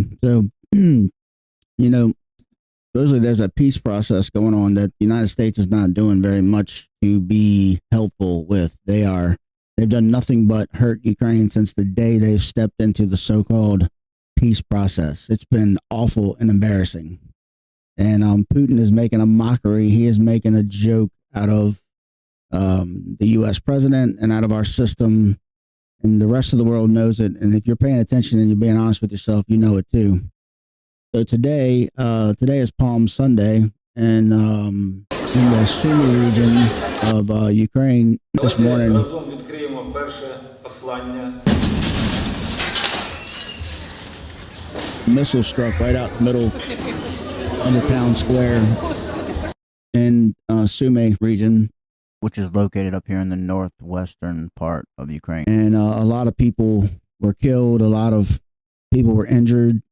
Sumy. So, you know, supposedly there's a peace process going on that the United States is not doing very much to be helpful with. They've done nothing but hurt Ukraine since the day they've stepped into the so-called peace process. It's been awful and embarrassing. And Putin is making a mockery. He is making a joke out of the U.S. president and out of our system. And the rest of the world knows it. And if you're paying attention and you're being honest with yourself, you know it too. So today is Palm Sunday, and in the Sumy region of Ukraine this morning, missile struck right out the middle of the town square in Sumy region, which is located up here in the northwestern part of Ukraine. And a lot of people were killed. A lot of people were injured.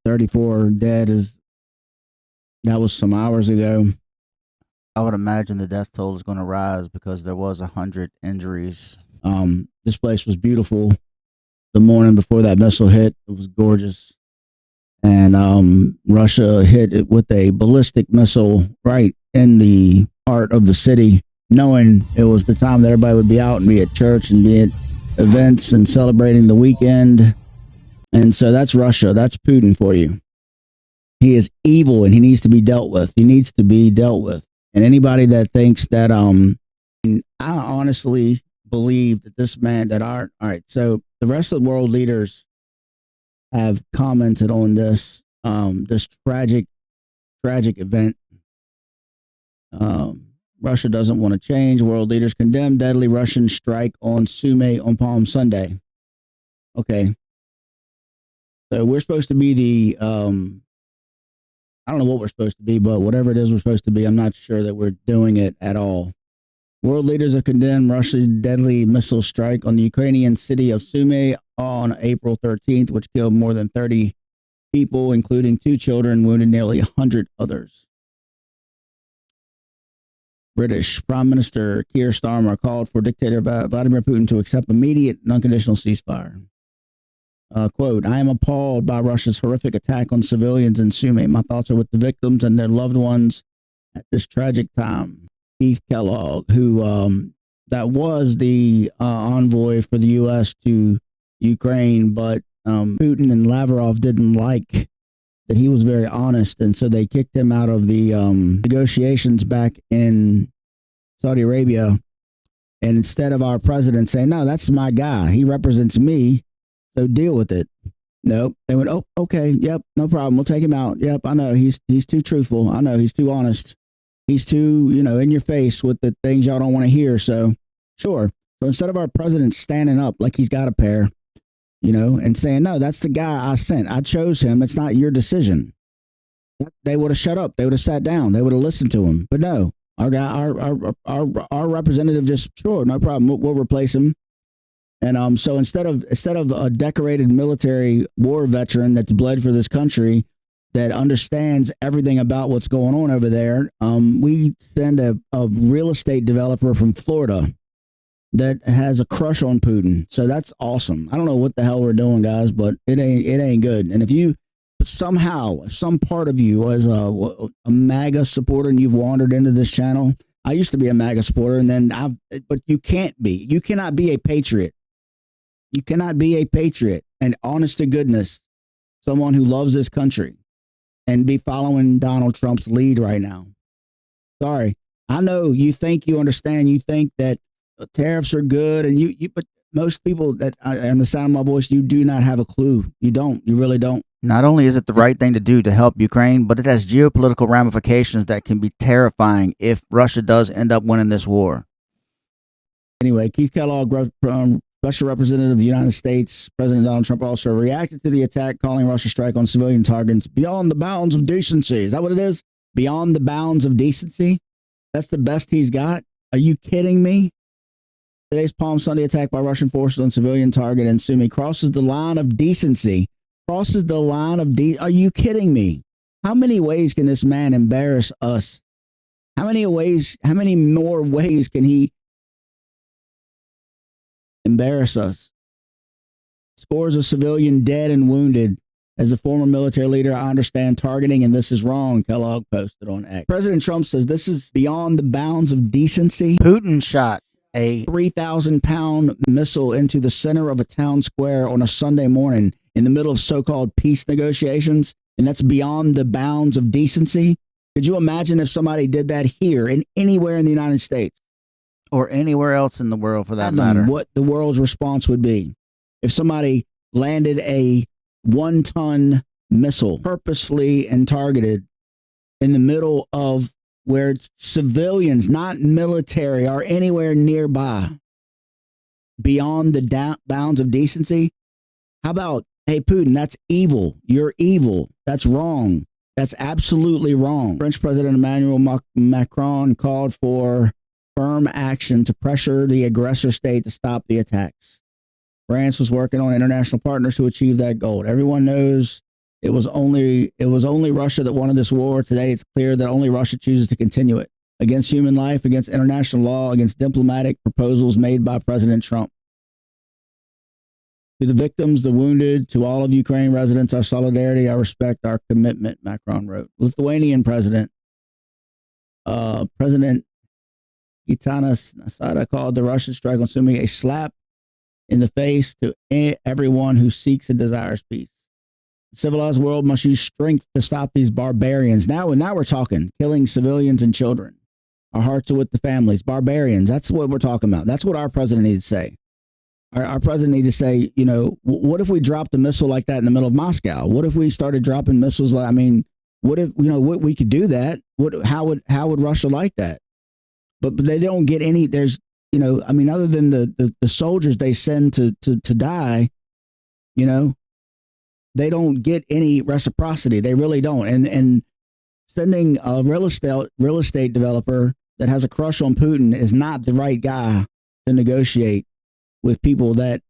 34 dead that was some hours ago. I would imagine the death toll is going to rise because there was 100 injuries. This place was beautiful the morning before that missile hit. It was gorgeous. And Russia hit it with a ballistic missile right in the heart of the city, knowing it was the time that everybody would be out and be at church and be at events and celebrating the weekend. And so that's Russia. That's Putin for you. He is evil and he needs to be dealt with. He needs to be dealt with. And anybody that thinks that, I honestly believe that this man all right. So the rest of the world leaders have commented on this, this tragic event. Russia doesn't want to change. World leaders condemn deadly Russian strike on Sumy on Palm Sunday. Okay. So we're supposed to be the, I don't know what we're supposed to be, but whatever it is we're supposed to be, I'm not sure that we're doing it at all. World leaders have condemned Russia's deadly missile strike on the Ukrainian city of Sumy on April 13th, which killed more than 30 people, including 2 children, wounded nearly 100 others. British Prime Minister Keir Starmer called for dictator Vladimir Putin to accept immediate and unconditional ceasefire. Quote, I am appalled by Russia's horrific attack on civilians in Sumy. My thoughts are with the victims and their loved ones at this tragic time. Keith Kellogg, who that was the envoy for the U.S. to Ukraine, but Putin and Lavrov didn't like that he was very honest, and so they kicked him out of the negotiations back in Saudi Arabia. And instead of our president saying, no, that's my guy, he represents me, so deal with it. Nope. They went, oh, okay, yep, no problem. We'll take him out. Yep, I know he's too truthful. I know he's too honest. He's too, in your face with the things y'all don't want to hear. So, sure. So instead of our president standing up like he's got a pair, and saying, no, that's the guy I sent. I chose him. It's not your decision. They would have shut up. They would have sat down. They would have listened to him. But no, our guy, our representative just, sure, no problem. We'll replace him. And so instead of a decorated military war veteran that's bled for this country that understands everything about what's going on over there, we send a real estate developer from Florida that has a crush on Putin. So that's awesome. I don't know what the hell we're doing, guys, but it ain't good. And if you somehow, some part of you was a MAGA supporter and you've wandered into this channel, I used to be a MAGA supporter, and then but you can't be. You cannot be a patriot. You cannot be a patriot and honest to goodness, someone who loves this country, and be following Donald Trump's lead right now. Sorry. I know you think you understand. You think that tariffs are good, and but most people that on the sound of my voice, you do not have a clue. You don't. You really don't. Not only is it the right thing to do to help Ukraine, but it has geopolitical ramifications that can be terrifying if Russia does end up winning this war. Anyway, Keith Kellogg, Special Representative of the United States, President Donald Trump also reacted to the attack, calling Russia's strike on civilian targets beyond the bounds of decency. Is that what it is? Beyond the bounds of decency? That's the best he's got? Are you kidding me? Today's Palm Sunday attack by Russian forces on civilian target in Sumy crosses the line of decency. Crosses the line of Are you kidding me? How many ways can this man embarrass us? How many more ways can he embarrass us? Scores of civilian dead and wounded. As a former military leader, I understand targeting, and this is wrong, Kellogg posted on X. President Trump says this is beyond the bounds of decency. Putin shot a 3,000-pound missile into the center of a town square on a Sunday morning in the middle of so-called peace negotiations, and that's beyond the bounds of decency. Could you imagine if somebody did that here and anywhere in the United States? or anywhere else in the world for that matter? What the world's response would be if somebody landed a 1-ton missile purposely and targeted in the middle of where it's civilians, not military, are anywhere nearby, beyond the bounds of decency. How about, hey, Putin, that's evil. You're evil. That's wrong. That's absolutely wrong. French President Emmanuel Macron called for firm action to pressure the aggressor state to stop the attacks. France was working on international partners to achieve that goal. Everyone knows it was only Russia that wanted this war. Today, it's clear that only Russia chooses to continue it against human life, against international law, against diplomatic proposals made by President Trump. To the victims, the wounded, to all of Ukraine residents, our solidarity, our respect, our commitment, Macron wrote. Lithuanian President Gitanas Nausėda called the Russian strike on Sumy a slap in the face to everyone who seeks and desires peace. The civilized world must use strength to stop these barbarians. Now we're talking killing civilians and children. Our hearts are with the families. Barbarians, that's what we're talking about. That's what our president needs to say. Our president needs to say, you know, what if we dropped a missile like that in the middle of Moscow? What if we started dropping missiles? What if, what we could do that? How would Russia like that? But they don't get any, other than the soldiers they send to die, they don't get any reciprocity. They really don't. And sending a real estate developer that has a crush on Putin is not the right guy to negotiate with people that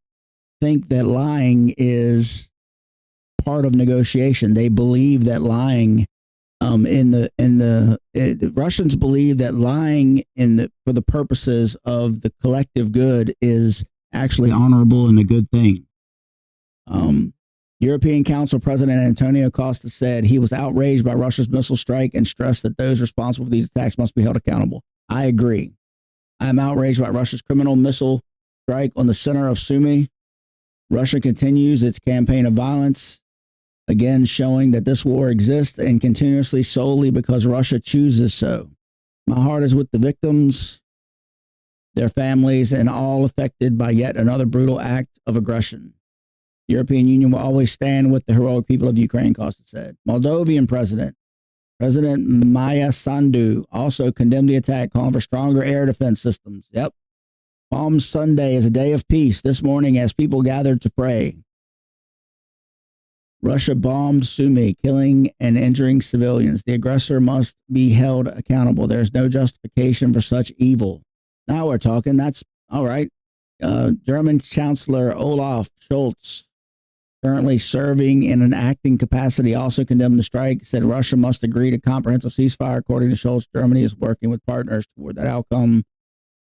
think that lying is part of negotiation. They believe that lying the Russians believe that lying for the purposes of the collective good is actually honorable and a good thing. European Council President Antonio Costa said he was outraged by Russia's missile strike and stressed that those responsible for these attacks must be held accountable. I agree. I am outraged by Russia's criminal missile strike on the center of Sumy. Russia continues its campaign of violence, again showing that this war exists and continuously solely because Russia chooses so. My heart is with the victims, their families, and all affected by yet another brutal act of aggression. The European Union will always stand with the heroic people of Ukraine, Costa said. Moldovan President Maya Sandu also condemned the attack, calling for stronger air defense systems. Yep. Palm Sunday is a day of peace this morning as people gathered to pray. Russia bombed Sumy, killing and injuring civilians. The aggressor must be held accountable. There's no justification for such evil. Now we're talking. That's all right. German Chancellor Olaf Scholz, currently serving in an acting capacity, also condemned the strike, said Russia must agree to comprehensive ceasefire. According to Scholz, Germany is working with partners toward that outcome.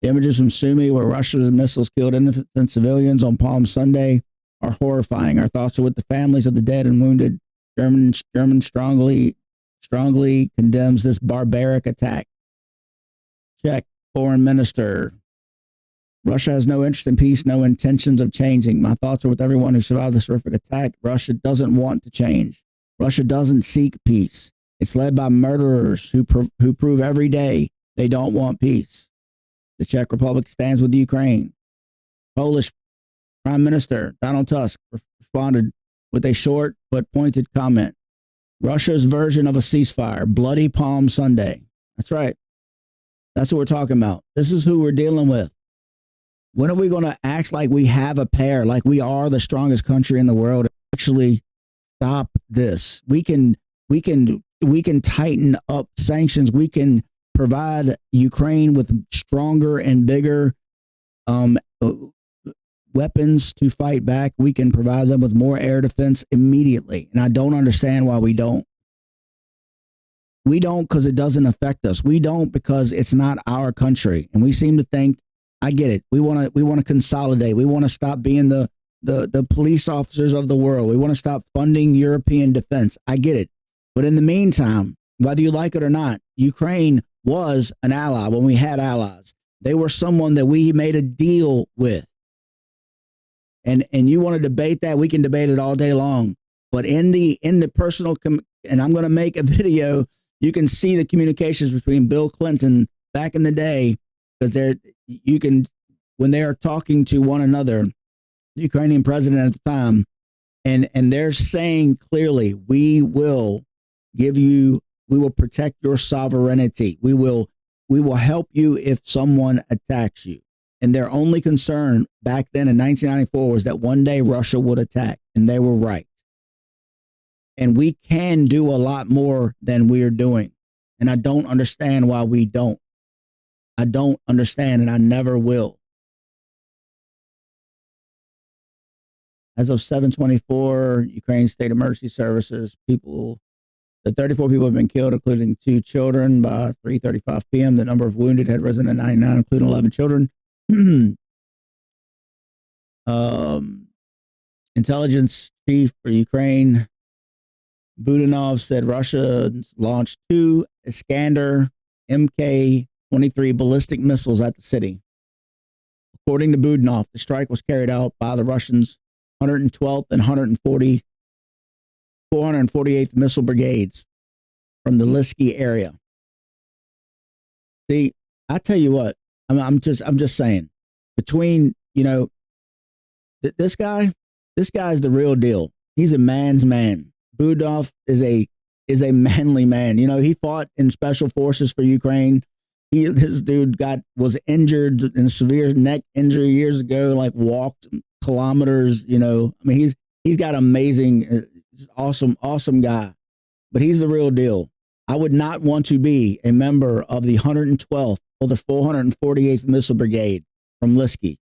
The images from Sumy, where Russia's missiles killed innocent civilians on Palm Sunday, are horrifying. Our thoughts are with the families of the dead and wounded. German strongly condemns this barbaric attack. Czech Foreign Minister. Russia has no interest in peace, no intentions of changing. My thoughts are with everyone who survived this horrific attack. Russia doesn't want to change. Russia doesn't seek peace. It's led by murderers who prove every day they don't want peace. The Czech Republic stands with Ukraine. Polish Prime Minister Donald Tusk responded with a short but pointed comment. Russia's version of a ceasefire, Bloody Palm Sunday. That's right. That's what we're talking about. This is who we're dealing with. When are we going to act like we have a pair, like we are the strongest country in the world, and actually stop this? We can tighten up sanctions. We can provide Ukraine with stronger and bigger weapons to fight back. We can provide them with more air defense immediately. And I don't understand why we don't. We don't because it doesn't affect us. We don't because it's not our country. And we seem to think, I get it. We want to consolidate. We want to stop being the the police officers of the world. We want to stop funding European defense. I get it. But in the meantime, whether you like it or not, Ukraine was an ally when we had allies. They were someone that we made a deal with. And you want to debate that, we can debate it all day long. But in the personal, and I'm going to make a video, you can see the communications between Bill Clinton back in the day, because when they are talking to one another, the Ukrainian president at the time, and they're saying clearly, we will protect your sovereignty. We will help you if someone attacks you. And their only concern back then in 1994 was that one day Russia would attack, and they were right. And we can do a lot more than we're doing. And I don't understand why we don't. I don't understand, and I never will. As of 7/24, Ukraine State Emergency Services, the 34 people have been killed, including 2 children. By 3:35 p.m., the number of wounded had risen to 99, including 11 children. Intelligence chief for Ukraine, Budanov, said Russia launched 2 Iskander Mk-23 ballistic missiles at the city. According to Budanov, the strike was carried out by the Russians' 112th and 448th Missile Brigades from the Lysky area. See, I tell you what, I'm just saying, between, this guy's the real deal. He's a man's man. Budanov is a manly man. He fought in special forces for Ukraine. His dude was injured in a severe neck injury years ago, like walked kilometers. He's got amazing, awesome guy, but he's the real deal. I would not want to be a member of the 112th or the 448th Missile Brigade from Lysky.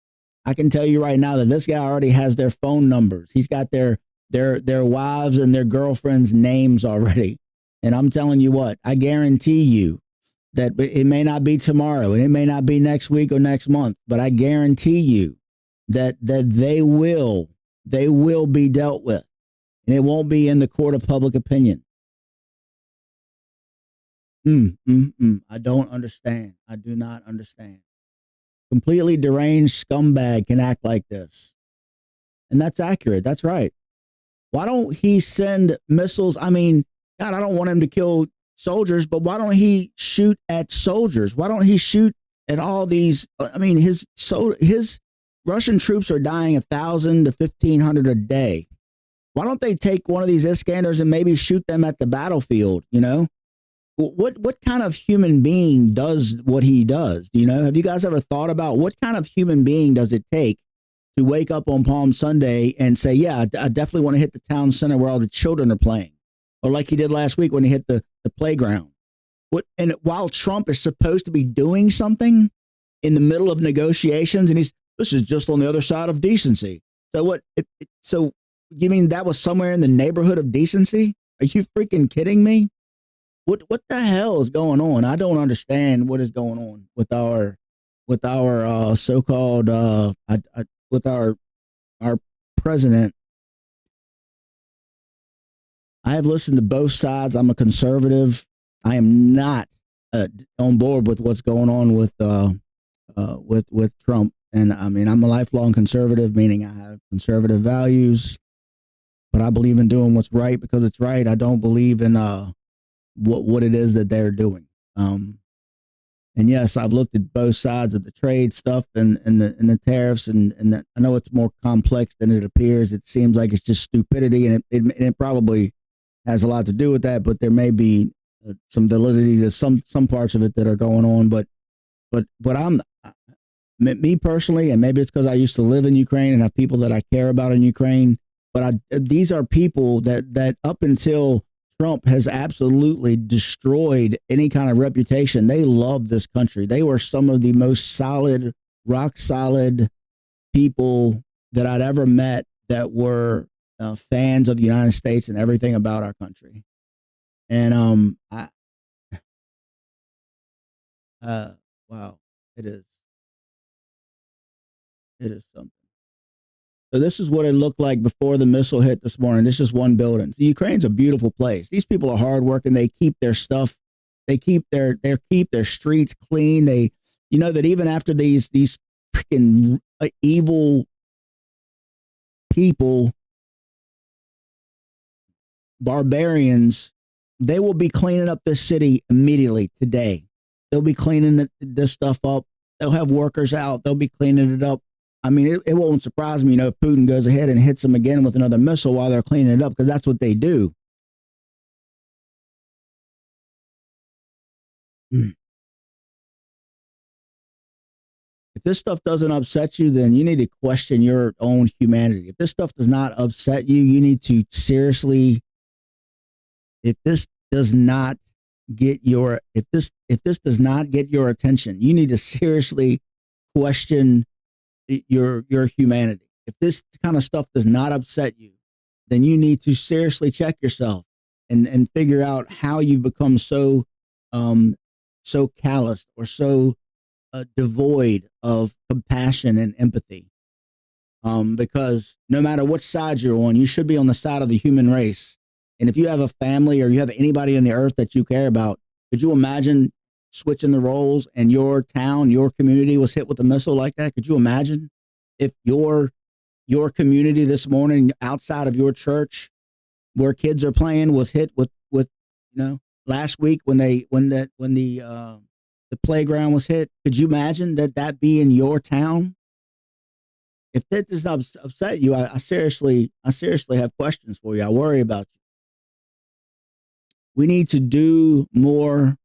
I can tell you right now that this guy already has their phone numbers. He's got their wives and their girlfriends' names already. And I'm telling you what, I guarantee you that it may not be tomorrow and it may not be next week or next month, but I guarantee you that they will be dealt with, and it won't be in the court of public opinion. I don't understand. I do not understand. Completely deranged scumbag can act like this. And that's accurate. That's right. Why don't he send missiles? I mean, God, I don't want him to kill soldiers, but why don't he shoot at soldiers? Why don't he shoot at all these? I mean, his Russian troops are dying 1,000 to 1,500 a day. Why don't they take one of these Iskanders and maybe shoot them at the battlefield? What kind of human being does what he does? Have you guys ever thought about what kind of human being does it take to wake up on Palm Sunday and say, yeah, I definitely want to hit the town center where all the children are playing, or like he did last week when he hit the playground? And while Trump is supposed to be doing something in the middle of negotiations, and this is just on the other side of decency. So what? So you mean that was somewhere in the neighborhood of decency? Are you freaking kidding me? What the hell is going on? I don't understand what is going on with our so-called with our president. I have listened to both sides. I'm a conservative. I am not on board with what's going on with Trump. And I mean, I'm a lifelong conservative, meaning I have conservative values, but I believe in doing what's right because it's right. I don't believe in what it is that they're doing. And yes, I've looked at both sides of the trade stuff and the tariffs, and that, I know it's more complex than it appears. It seems like it's just stupidity, and it probably has a lot to do with that. But there may be some validity to some parts of it that are going on. But I'm me personally, and maybe it's because I used to live in Ukraine and have people that I care about in Ukraine. But these are people that up until Trump has absolutely destroyed any kind of reputation. They love this country. They were some of the most solid, rock solid people that I'd ever met that were fans of the United States and everything about our country. And wow, it is something. So this is what it looked like before the missile hit this morning. This is one building. So Ukraine's a beautiful place. These people are hardworking. They keep their stuff. They keep their streets clean. They, you know, that even after these freaking evil people, barbarians, they will be cleaning up this city immediately today. They'll be cleaning this stuff up. They'll have workers out. They'll be cleaning it up. I mean, it won't surprise me, you know, if Putin goes ahead and hits them again with another missile while they're cleaning it up, because that's what they do. If this stuff doesn't upset you, then you need to question your own humanity. If this stuff does not upset you, you need to seriously, if this does not get your attention, you need to seriously question your humanity. If this kind of stuff does not upset you, then you need to seriously check yourself and figure out how you become so calloused or so devoid of compassion and empathy. Because no matter which side you're on, you should be on the side of the human race. And if you have a family or you have anybody on the earth that you care about, could you imagine switching the roles and your town, your community was hit with a missile like that? Could you imagine if your community this morning outside of your church where kids are playing was hit with you know, last week when the playground was hit? Could you imagine that be in your town? If that does not upset you, I seriously have questions for you. I worry about you. We need to do more.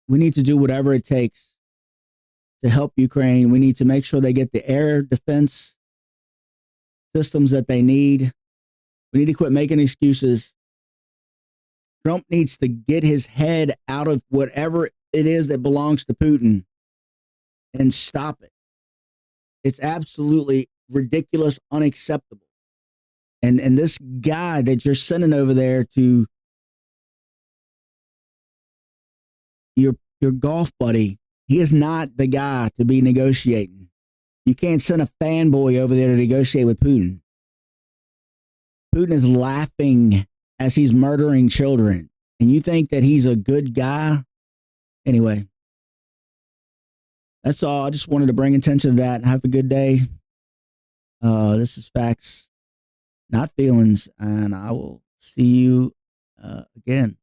We need to do whatever it takes to help Ukraine. We need to make sure they get the air defense systems that they need. We need to quit making excuses. Trump needs to get his head out of whatever it is that belongs to Putin and stop it. It's absolutely ridiculous, unacceptable. And this guy that you're sending over there to your golf buddy, he is not the guy to be negotiating. You can't send a fanboy over there to negotiate with Putin. Putin is laughing as he's murdering children. And you think that he's a good guy? Anyway, that's all. I just wanted to bring attention to that. Have a good day. This is Facts, Not Feelings, and I will see you again.